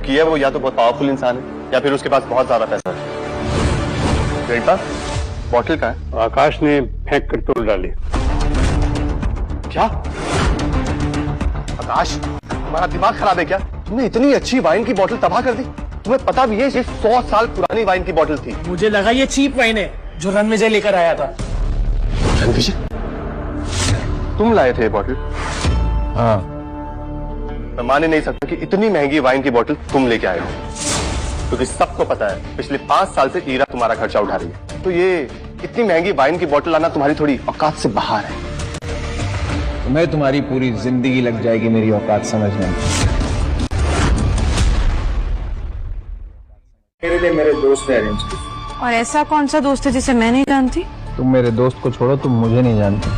किया है वो या तो बहुत पावरफुल इंसान है या फिर उसके पास बहुत ज्यादा पैसा है। ग्रैंडपा, बॉटल का है? आकाश ने फेंक कर तोड़ डाली। क्या? आकाश, तुम्हारा दिमाग खराब है क्या? तुमने इतनी अच्छी वाइन की बोतल तबाह कर दी। तुम्हें पता भी है ये 100 साल पुरानी वाइन की बोतल थी। मुझे लगा ये चीप वाइन है जो रणविजय लेकर आया था। रणविजय, तुम लाए थे ये बोतल? हाँ। मैं मान ही नहीं सकता कि इतनी महंगी वाइन की बोतल तुम लेके आए हो, क्योंकि सबको पता है पिछले 5 साल से ईरा तुम्हारा खर्चा उठा रही है। तो ये इतनी महंगी वाइन की बोतल लाना तुम्हारी थोड़ी औकात से बाहर है। तुम्हें तुम्हारी पूरी जिंदगी लग जाएगी मेरी औकात समझने में। मेरे लिए मेरे दोस्त ने अरेंज की। और ऐसा कौन सा दोस्त है जिसे मैं नहीं जानती? तुम मेरे दोस्त को छोड़ो, तुम मुझे नहीं जानती।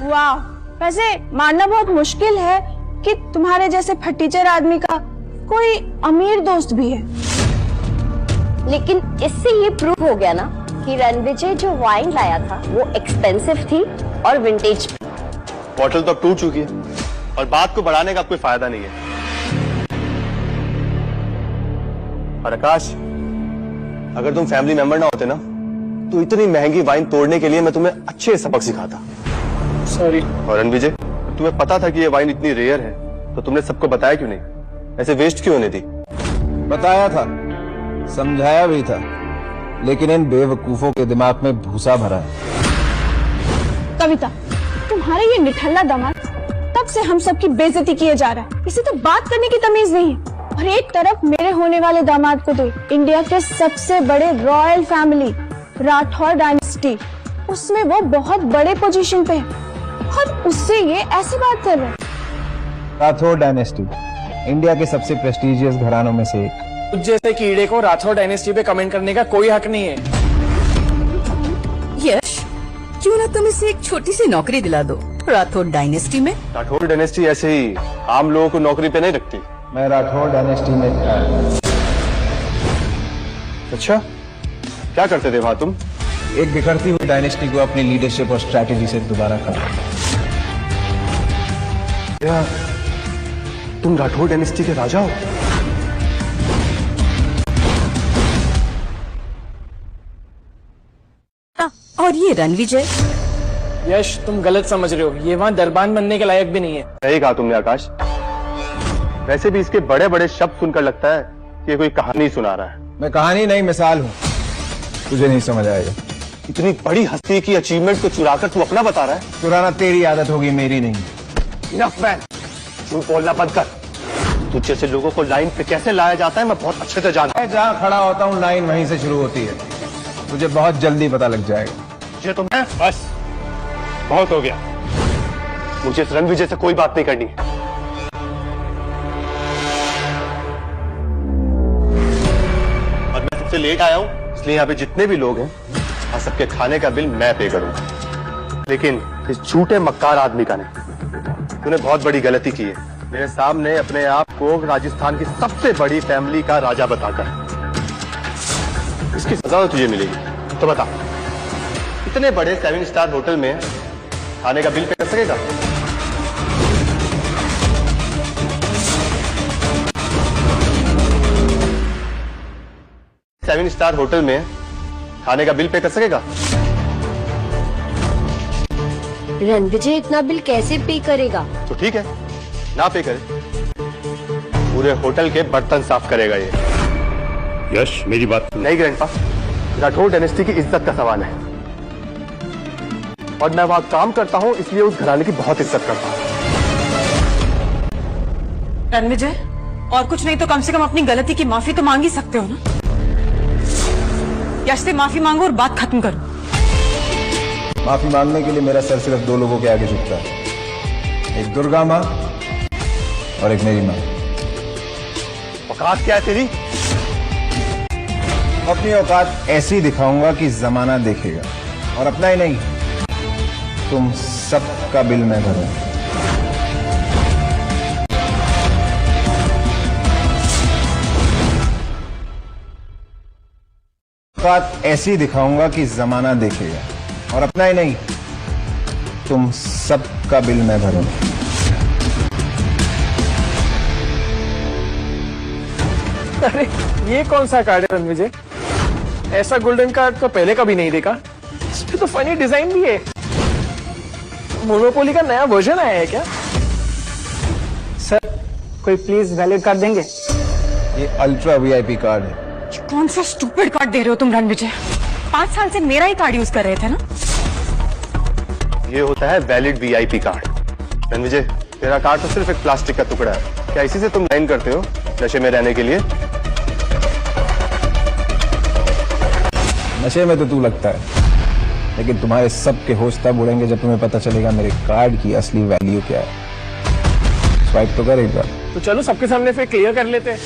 वाह, वैसे मानना बहुत मुश्किल है कि तुम्हारे जैसे फटीचर आदमी का कोई अमीर दोस्त भी है। लेकिन इससे ये प्रूव हो गया ना कि रणविजय जो वाइन लाया था वो एक्सपेंसिव थी और विंटेज। बोतल तो अब टूट चुकी है और बात को बढ़ाने का कोई फायदा नहीं है। और आकाश, अगर तुम फैमिली मेंबर ना होते ना तो इतनी महंगी वाइन तोड़ने के लिए मैं तुम्हें अच्छे सबक सिखाता। सॉरी। और रणविजय, तुम्हें पता था कि ये वाइन इतनी रेयर है तो तुमने सबको बताया क्यों नहीं? ऐसे वेस्ट क्यों होने दी? बताया था, समझाया भी था, लेकिन इन बेवकूफों के दिमाग में भूसा भरा है। कविता, तुम्हारा ये निठल्ला दामाद तब से हम सबकी बेइज्जती किए जा रहा है। इसे तो बात करने की तमीज नहीं है। और एक तरफ मेरे होने वाले दामाद को दो इंडिया के सबसे बड़े रॉयल फैमिली राठौर डायनेस्टी, उसमें वो बहुत बड़े पोजीशन पे है और उससे ये ऐसी बात कर रहे हैं। राठौर डायनेस्टी इंडिया के सबसे प्रेस्टिजियस घरानों में से एक। कुछ जैसे कीड़े को राठौर डायनेस्टी पे कमेंट करने का कोई हक नहीं है। यश, क्यों ना तुम इसे एक छोटी सी नौकरी दिला दो राठौर डायनेस्टी में। राठौर डायनेस्टी ऐसे ही आम लोगों को नौकरी पे नहीं रखती। मैं राठौर डायनेस्टी में था। अच्छा, क्या करते थे वहां तुम? एक बिखरती हुई डायनेस्टी को अपनी लीडरशिप और स्ट्रैटेजी से दोबारा खड़ा। क्या तुम राठौर डायनेस्टी के राजा हो? और ये रणविजय? यश, तुम गलत समझ रहे हो। ये वहाँ दरबान बनने के लायक भी नहीं है। सही कहा तुमने आकाश। वैसे भी इसके बड़े बड़े शब्द सुनकर लगता है कि ये कोई कहानी सुना रहा है। मैं कहानी नहीं, मिसाल हूँ। तुझे नहीं समझ आएगा। इतनी बड़ी हस्ती की अचीवमेंट को चुराकर तू अपना बता रहा है? चुराना तेरी आदत होगी, मेरी नहीं। इनफ मैन, तू बोलना बंद कर। तुझ जैसे लोगों को लाइन पे कैसे लाया जाता है मैं बहुत अच्छे से जानता हूं। मैं जहाँ खड़ा होता हूँ लाइन वहीं से शुरू होती है। तुझे बहुत जल्दी पता लग जाएगा। मुझे तो मैं बस बहुत हो गया। मुझे इस रणविजय से कोई बात नहीं करनी है। और मैं सबसे लेट आया हूं, इसलिए यहाँ पे जितने भी लोग हैं और सबके खाने का बिल मैं पे करूंगा। लेकिन इस झूठे मक्कार आदमी का नहीं। तूने बहुत बड़ी गलती की है मेरे सामने अपने आप को राजस्थान की सबसे बड़ी फैमिली का राजा बताकर। इसकी सजा तो तुझे मिलेगी। तो बता, इतने बड़े 7 स्टार होटल में खाने का बिल पे कर सकेगा? सेवन स्टार होटल में खाने का बिल पे कर सकेगा? रणविजय इतना बिल कैसे पे करेगा? तो ठीक है, ना पे करे, पूरे होटल के बर्तन साफ करेगा ये। यश, मेरी बात सुनो। नहीं ग्रैंडपा, राठौर डायनेस्टी की इज्जत का सवाल है और मैं वहां काम करता हूं, इसलिए उस घराने की बहुत इज्जत करता हूं। रणविजय, और कुछ नहीं तो कम से कम अपनी गलती की माफी तो मांग ही सकते हो ना? यश से माफी मांगो और बात खत्म करो। माफी मांगने के लिए मेरा सर सिर्फ 2 लोगों के आगे झुकता है, एक दुर्गा माँ और एक मेरी माँ। औकात क्या है तेरी? अपनी औकात ऐसी दिखाऊंगा कि जमाना देखेगा, और अपना ही नहीं, तुम सबका बिल मैं भरूंगा। औकात ऐसी दिखाऊंगा कि जमाना देखेगा, और अपना ही नहीं, तुम सबका बिल मैं भरूंगा। अरे ये कौन सा कार्ड है रणविजय? ऐसा गोल्डन कार्ड तो पहले कभी नहीं देखा। इसमें तो फनी डिजाइन भी है। मोनोपोली का नया वर्जन आया है क्या? सर कोई प्लीज वैलिड कार्ड देंगे? ये अल्ट्रा वीआईपी कार्ड है। कौन सा स्टूपिड कार्ड दे रहे हो तुम रणविजय? 5 साल से मेरा ही कार्ड यूज कर रहे थे ना। ये होता है वैलिड वीआईपी कार्ड। रणविजय, तेरा कार्ड तो सिर्फ एक प्लास्टिक का टुकड़ा है। क्या इसी से तुम लाइन करते हो नशे में रहने के लिए? नशे में तो तू लगता है, लेकिन तुम्हारे सब के होश तब उड़ेंगे जब तुम्हें पता चलेगा मेरे कार्ड की असली वैल्यू क्या है। स्वाइप तो कर एक बार। तो चलो सबके सामने फिर क्लियर कर लेते हैं।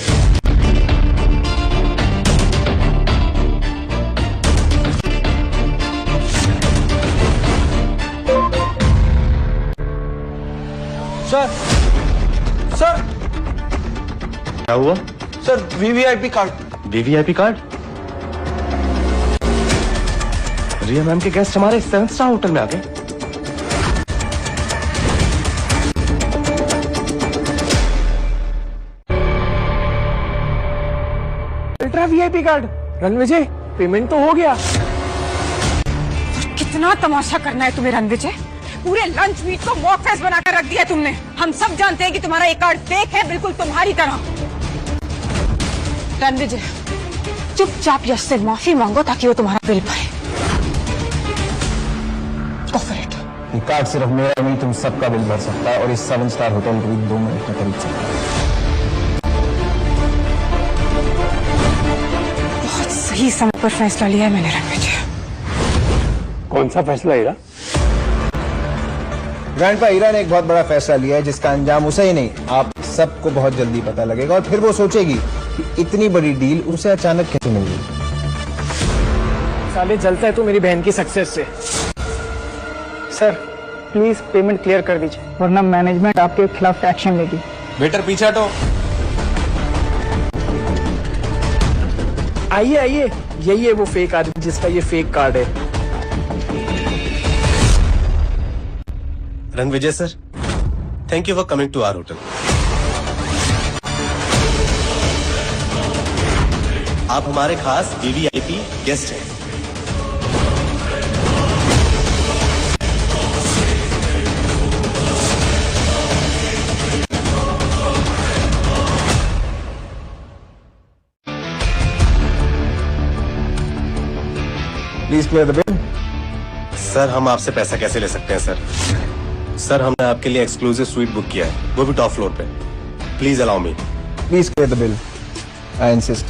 सर सर क्या हुआ? Sir VVIP card. VVIP card? Riya ma'am के गेस्ट हमारे 7 स्टार होटल में आ गए। Ultra VIP card. Ranvijay, payment तो हो गया। कितना तमाशा करना है तुम्हें रणविजय? पूरे लंच मीट को मॉक फेस्ट बनाकर रख दिया तुमने। हम सब जानते हैं कि तुम्हारा ये कार्ड फेक है, बिल्कुल तुम्हारी तरह। रणविजय, चुपचाप यश से माफी मांगो ताकि वो तुम्हारा बिल भरे। Go for it. ये कार्ड सिर्फ मेरा नहीं, तुम सबका बिल भर सकता है और इस 7 स्टार होटल को भी 2 मिनट में खरीद सकता है। बहुत सही समय पर फैसला लिया है मैंने रणविजय। कौन सा फैसला है? ग्रैंडपा हीरा ने एक बहुत बड़ा फैसला लिया है जिसका अंजाम उसे ही नहीं, आप सबको बहुत जल्दी पता लगेगा और फिर वो सोचेगी कि इतनी बड़ी डील उसे अचानक कैसे मिल गई। साले जलता है तू मेरी बहन की सक्सेस से। सर प्लीज पेमेंट क्लियर कर दीजिए, वरना मैनेजमेंट आपके खिलाफ एक्शन लेगी। वेटर पीछे हटो। आइए आइए, यही है वो फेक आदमी जिसका ये फेक कार्ड है। Ranvijay sir, thank you for coming to our hotel. आप हमारे खास वीवीआईपी गेस्ट हैं। Please pay the bill. Sir हम आपसे पैसा कैसे ले सकते हैं सर? सर हमने आपके लिए एक्सक्लूसिव स्वीट बुक किया है, वो भी टॉप फ्लोर पे। Please allow me. Please pay the bill. I insist.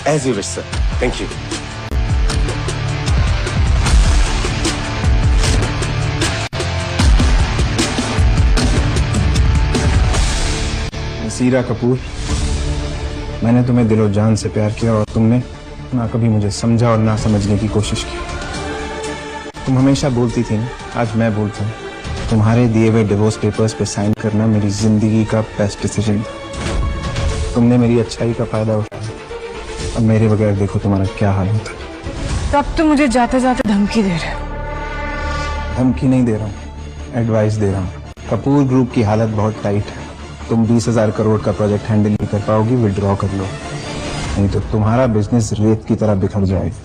As you wish sir. Thank you. Naseera Kapoor, मैंने तुम्हें दिलो जान से प्यार किया और तुमने ना कभी मुझे समझा और ना समझने की कोशिश की। तुम हमेशा बोलती थी ना, आज मैं बोलता हूँ, तुम्हारे दिए हुए डिवोर्स पेपर्स पे साइन करना मेरी जिंदगी का बेस्ट डिसीजन था। तुमने मेरी अच्छाई का फायदा उठाया, अब मेरे बगैर देखो तुम्हारा क्या हाल होता। तब तो मुझे जाते जाते धमकी दे रहे हो। धमकी नहीं दे रहा हूँ, एडवाइस दे रहा हूँ। कपूर ग्रुप की हालत बहुत टाइट है। तुम 20,000 करोड़ का प्रोजेक्ट हैंडल नहीं कर पाओगी, विड्रॉ कर लो, नहीं तो तुम्हारा बिजनेस रेत की तरह बिखर जाएगा।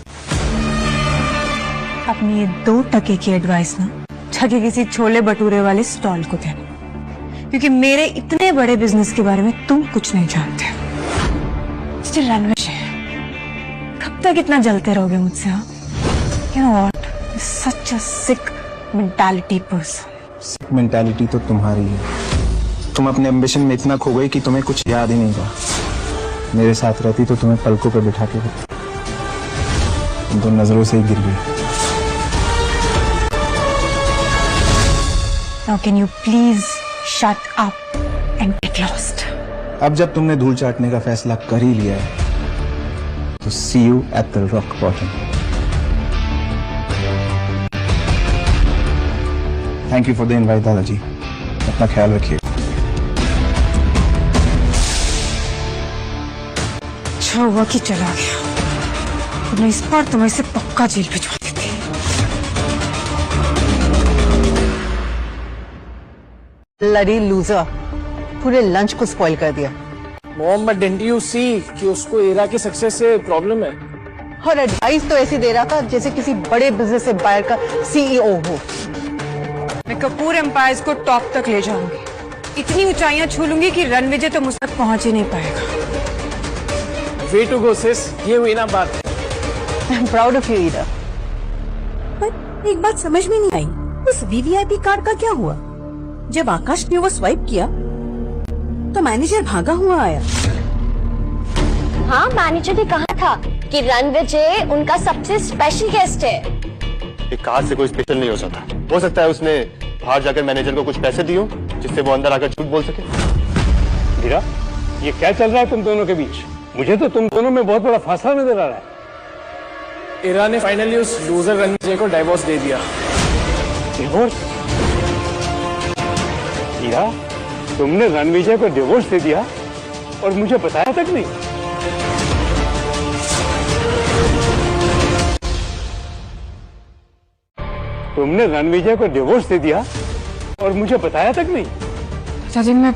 अपनी ये 2 टके की एडवाइस ना जाके किसी छोले भटूरे वाले स्टॉल को देना, क्योंकि मेरे इतने बड़े बिजनेस के बारे में तुम कुछ नहीं जानते। मिस्टर रणविजय, कब तक इतना जलते रहोगे मुझसे? हाँ, you know what, such a sick mentality person. Sick mentality तो तुम्हारी है। तुम अपने एम्बिशन में इतना खो गई कि तुम्हें कुछ याद ही नहीं रहा। मेरे साथ रहती तो तुम्हें पलकों पे बिठा के रखती, तुम तो नजरों से ही गिर गई। Now can you please shut up and get lost? अब जब तुमने धूल चाटने का फैसला कर ही लिया है, तो see you at the rock bottom. Thank you for the invite, दादाजी। अपना ख्याल रखिए। अच्छा हुआ कि चला गया, वरना इस बार तुम्हें से पक्का जेल भिजवा देती। लड़ी लूजर, पूरे लंच को स्पॉइल कर दिया। Mom but didn't you see कि उसको ईरा की सक्सेस से प्रॉब्लम है? और एडवाइस तो ऐसे दे रहा था जैसे किसी बड़े बिजनेस एम्पायर का सीईओ हो। मैं कपूर एम्पायर्स को टॉप तक ले जाऊंगी, इतनी ऊंचाइयां छू लूंगी कि रणविजय तो मुझ तक पहुंच ही नहीं पाएगा। वे टू गो सिस, ये हुई ना बात। I am proud of you Ira. पर एक बात समझ में नहीं आई, उस वीवीआईपी कार्ड का क्या हुआ? जब आकाश ने वो स्वाइप किया तो मैनेजर भागा हुआ आया। हाँ, मैनेजर ने कहा था कि रणविजय उनका सबसे स्पेशल गेस्ट है। एक कार से कोई स्पेशल नहीं हो सकता है उसने बाहर जाकर मैनेजर को कुछ पैसे दिए हो जिससे वो अंदर आकर झूठ बोल सके। हीरा, ये क्या चल रहा है तुम दोनों के बीच? मुझे तो तुम दोनों में बहुत बड़ा फासला नजर आ रहा है। ईरा ने फाइनली उस लूजर रणविजय को डाइवोर्स दे दिया। डिवोर्स? हीरा, तुमने रणविजय को डिवोर्स दे दिया और मुझे बताया तक नहीं? तुमने रणविजय को डिवोर्स दे दिया और मुझे बताया तक नहीं? चाची, मैं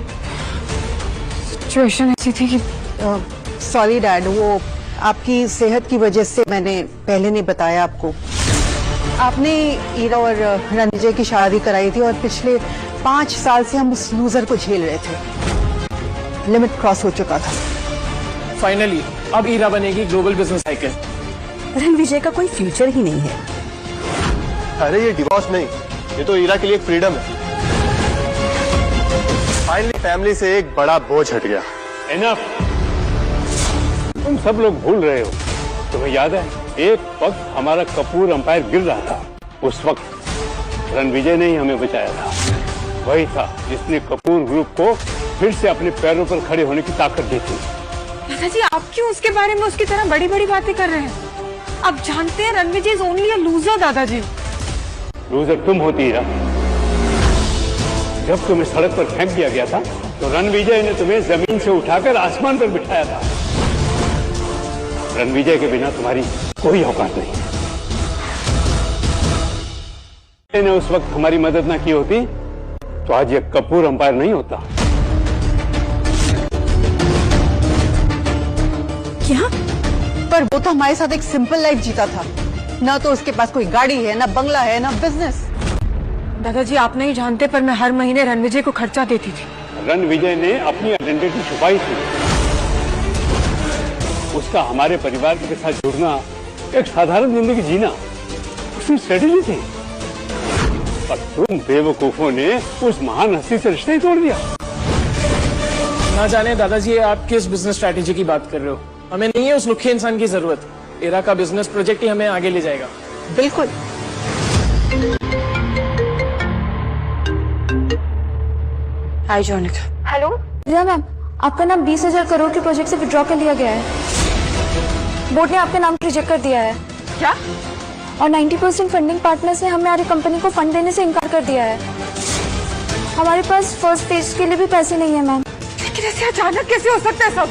सिचुएशन ऐसी थी कि सॉरी डैड, वो आपकी सेहत की वजह से मैंने पहले नहीं बताया आपको। आपने ईरा और रणविजय की शादी कराई थी और पिछले 5 साल से हम उस लूजर को झेल रहे थे। लिमिट क्रॉस हो चुका था। फाइनली अब ईरा बनेगी ग्लोबल बिजनेस आइकन। रणविजय का कोई फ्यूचर ही नहीं है। अरे ये डिवोर्स नहीं, ये तो ईरा के लिए फ्रीडम है। फाइनली फैमिली से एक बड़ा बोझ हट गया। एनफ! तुम सब लोग भूल रहे हो। तुम्हें याद है एक वक्त हमारा कपूर अंपायर गिर रहा था, उस वक्त रणविजय ने ही हमें बचाया था। वही था जिसने कपूर ग्रुप को फिर से अपने पैरों पर खड़े होने की ताकत दी थी। दादाजी, आप क्यों उसके बारे में उसकी तरह बड़ी बड़ी बातें कर रहे हैं? आप जानते हैं Ranvijay is only a loser. दादाजी, लूजर तुम होती हीरा। जब तुम्हें सड़क पर फेंक दिया गया था तो रणविजय ने तुम्हें जमीन से उठाकर आसमान पर बिठाया था। रणविजय के बिना तुम्हारी कोई औकात नहीं। ने उस वक्त हमारी मदद ना की होती तो आज ये कपूर अंपायर नहीं होता। क्या? पर वो तो हमारे साथ एक सिंपल लाइफ जीता था। ना तो उसके पास कोई गाड़ी है, ना बंगला है, ना बिजनेस। दादाजी, आप नहीं जानते पर मैं हर महीने रणविजय को खर्चा देती थी। रणविजय ने अपनी आइडेंटिटी छुपाई थी। उसका हमारे परिवार के साथ जुड़ना, एक साधारण जिंदगी जीना उसकी स्ट्रेटेजी थी। पर तुम बेवकूफों ने उस महान हस्ती से रिश्ता ही तोड़ दिया। ना जाने दादाजी आप किस बिजनेस स्ट्रैटेजी की बात कर रहे हो। हमें नहीं है उस लुखे इंसान की जरूरत। ईरा का बिजनेस प्रोजेक्ट ही हमें आगे ले जाएगा। बिल्कुल। हाय जॉनिथ। हेलो रिया मैम, आपका नाम 20,000 करोड़ के प्रोजेक्ट से विड्रॉ कर लिया गया है। बोर्ड ने आपका नाम रिजेक्ट कर दिया है। क्या? और 90% फंडिंग पार्टनर्स ने हमारी कंपनी को फंड देने से इनकार कर दिया है। हमारे पास फर्स्ट फेज के लिए भी पैसे नहीं है मैम। लेकिन ऐसे अचानक कैसे हो सकता है सब?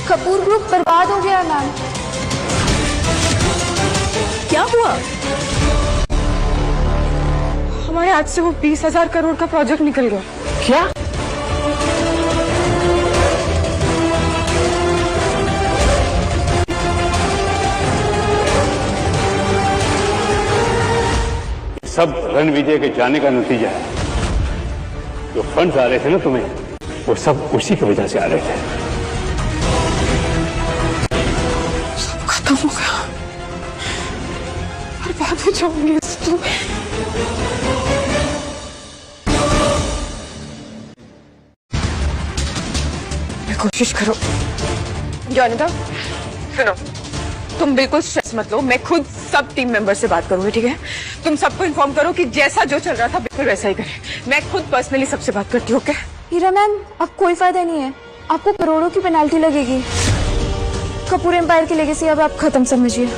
कपूर ग्रुप बर्बाद हो गया मैम। क्या हुआ? हमारे हाथ से वो 20,000 करोड़ का प्रोजेक्ट निकल गया। क्या? सब रणविजय के जाने का नतीजा है। जो फंड्स आ रहे थे ना तुम्हें, वो सब उसी की वजह से आ रहे थे। सब खत्म हो गया, बर्बाद हो जाऊंगी तुम। कोशिश करो। जॉनिथा, सुनो, तुम बिल्कुल स्ट्रेस मत लो। मैं खुद सब टीम मेंबर से बात करूंगी, ठीक है? तुम सबको इन्फॉर्म करो कि जैसा जो चल रहा था बिल्कुल वैसा ही करें। मैं खुद पर्सनली सबसे बात करती हूँ, ओके? हीरा मैम, अब कोई फायदा नहीं है। आपको करोड़ों की पेनाल्टी लगेगी। कपूर एम्पायर की लेगेसी अब आप खत्म समझिए।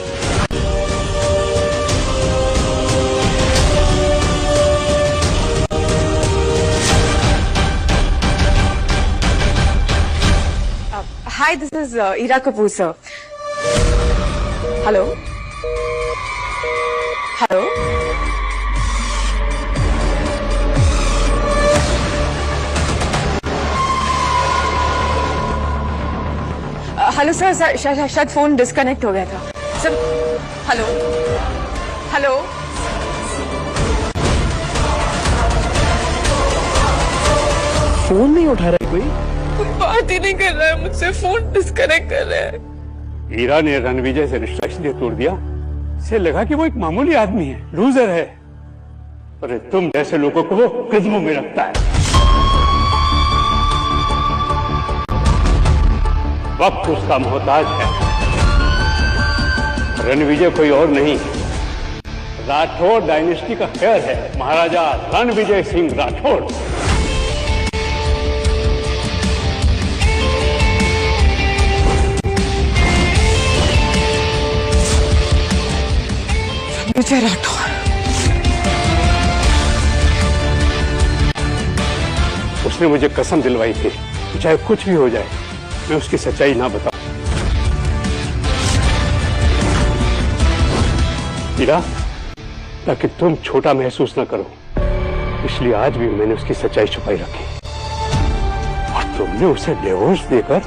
Hi, this is Ira Kapoor, sir. Hello? Hello? Hello sir, शायद फोन डिस्कनेक्ट हो गया था सर। हेलो हेलो, फोन नहीं उठा रहा है कोई बात ही नहीं कर रहा है मुझसे, फोन डिस्कनेक्ट कर रहा है। हीरा ने रणविजय से रिश्ता इसलिए तोड़ दिया, इसे लगा कि वो एक मामूली आदमी है, लूजर है, पर तुम जैसे लोगों को वो कदमों में रखता है। वक्त उसका मोहताज है। रणविजय कोई और नहीं, राठौड़ डायनेस्टी का हेयर है, महाराजा रणविजय सिंह राठौड़। विजय राठौर, उसने मुझे कसम दिलवाई थी कि चाहे कुछ भी हो जाए मैं उसकी सच्चाई ना बताऊं। हीरा, ताकि तुम छोटा महसूस ना करो, इसलिए आज भी मैंने उसकी सच्चाई छुपाई रखी। और तुमने उसे डिवोर्स देकर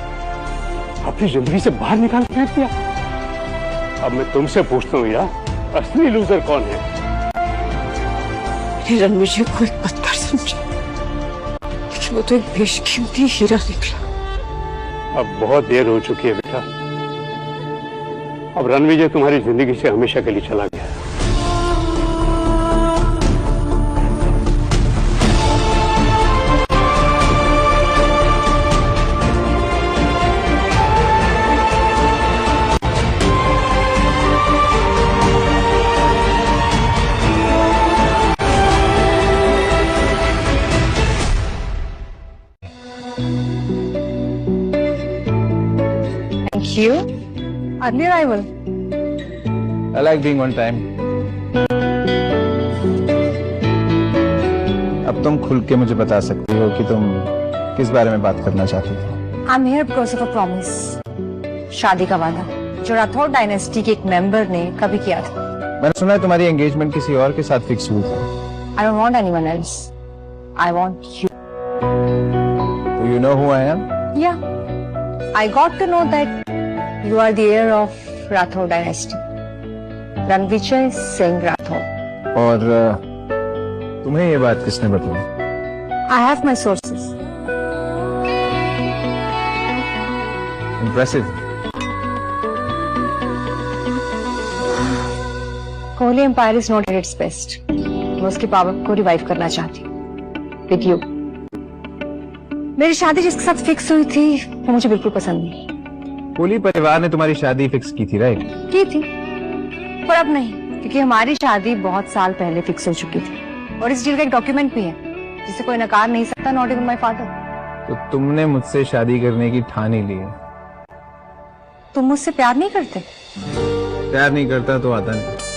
अपनी जिंदगी से बाहर निकाल फेंक दिया। अब मैं तुमसे पूछता हूँ हीरा, असली लूजर कौन है? रणविजय को एक बदकार समझा, लेकिन वो तो एक बेशकीमती हीरा निकला। अब बहुत देर हो चुकी है बेटा, अब रणविजय तुम्हारी जिंदगी से हमेशा के लिए चला गया। You? Early arrival. I like being on time. अब तुम खुल के मुझे बता सकती हो कि तुम किस बारे में बात करना चाहती हो। I'm here because of a promise. शादी का वादा जो राठौड़ डायनेस्टी के एक मेंबर ने कभी किया था। मैंने सुना है तुम्हारी एंगेजमेंट किसी और के साथ फिक्स हुई थी। I don't want anyone else. I want you. Do you know who I am? Yeah. I got to know that you are the heir of Rathore dynasty. Ranvijay Singh Rathore. और तुम्हें ये बात किसने बताई? I have my sources. Impressive. Kohli Empire is not at its best. मैं उसकी power को revive करना चाहती हूँ। With you. मेरी शादी जिसके साथ फिक्स हुई थी वो मुझे बिल्कुल पसंद नहीं। कोहली परिवार ने तुम्हारी शादी फिक्स की थी, राइट? की थी, पर अब नहीं, क्योंकि हमारी शादी बहुत साल पहले फिक्स हो चुकी थी और इस डील का एक डॉक्यूमेंट भी है जिसे कोई नकार नहीं सकता, नॉट इवन माय फादर। तो तुमने मुझसे शादी करने की ठान ही ली है। तुम मुझसे प्यार नहीं करते? प्यार नहीं करता तो आता नहीं।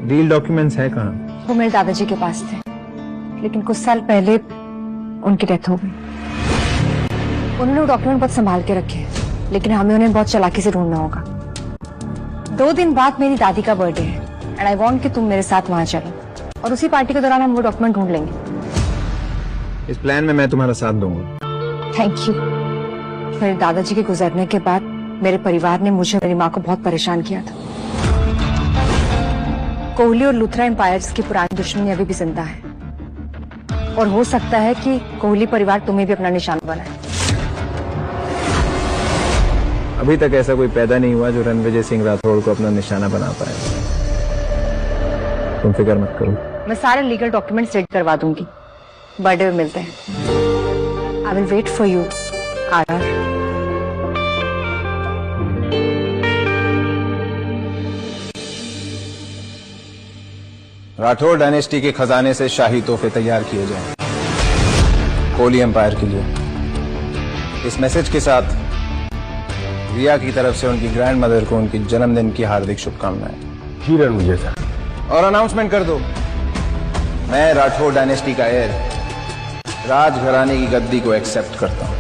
डील डॉक्यूमेंट्स है कहाँ? वो मेरे दादाजी के पास थे, लेकिन कुछ साल पहले उनकी डेथ हो गई। उन्होंने वो डॉक्यूमेंट बहुत संभाल के रखे, लेकिन हमें उन्हें बहुत चालाकी से ढूंढना होगा। 2 दिन बाद मेरी दादी का बर्थडे है एंड आई वांट कि तुम मेरे साथ वहां चलो और उसी पार्टी के दौरान हम वो डॉक्यूमेंट ढूंढ लेंगे। इस प्लान में मैं तुम्हारा साथ दूंगा। Thank you. मेरे दादाजी के गुजरने के बाद मेरे परिवार ने मुझे, मेरी माँ को बहुत परेशान किया था। कोहली और लुथरा एम्पायर्स की पुरानी दुश्मनी अभी भी जिंदा है और हो सकता है कि कोहली परिवार तुम्हें भी अपना निशाना बनाए। अभी तक ऐसा कोई पैदा नहीं हुआ जो रणविजय सिंह राठौड़ को अपना निशाना बना पाए। तुम फिक्र मत करो, मैं सारे लीगल डॉक्यूमेंट्स रेडी करवा दूंगी। बर्थडे में मिलते हैं। I will wait for you, R. Rathore dynasty के खजाने से शाही तोहफे तैयार किए जाएं कोहली एम्पायर के लिए। इस मैसेज के साथ रिया की तरफ से उनकी ग्रैंड मदर को उनकी जन्मदिन की हार्दिक शुभकामनाएं। जी रणविजय सर। और अनाउंसमेंट कर दो, मैं राठौड़ डायनेस्टी का हेयर राजघराने की गद्दी को एक्सेप्ट करता हूं।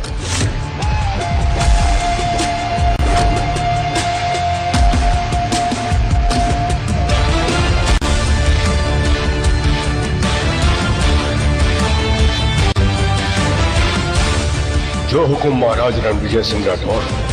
जो हुक्म महाराज रणविजय सिंह राठौर